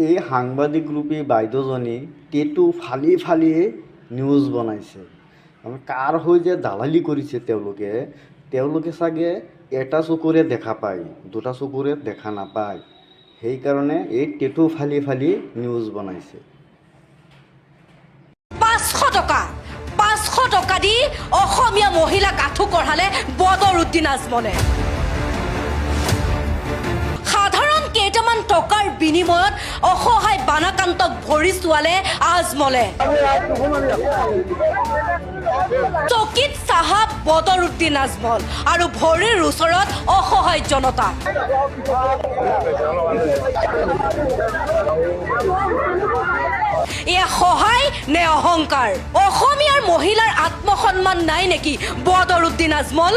এই সাংবাদিক ৰূপী বাইদেউজনী টেটু ফালি ফালিয়ে নিউজ বনাইছে। কাৰ হৈ যে দালালি কৰিছে তেওঁলোকে চাগে এটা চকুৰে দেখা পায়, দুটা চকুৰে দেখা নাপায়। সেইকাৰণে এই টেটু ফালি ফালি নিউজ বনাইছে। 500 টকা দি অসমীয়া মহিলাক আঁঠু কঢ়ালে বদৰুদ্দিন আজমলে। সাধাৰণ কেইটামান টকাৰ বিনিময়ত অসহায় বানাকান্তক ভৰি চোৱালে আজমলে। চকিত চাহাব বদৰুদ্দিন আজমল আৰু ভৰিৰ ওচৰত অসহায় জনতা। এয়া সহায় নে অহংকাৰ? অসমীয়াৰ মহিলাৰ আত্মসন্মান নাই নেকি বদৰুদ্দিন আজমল?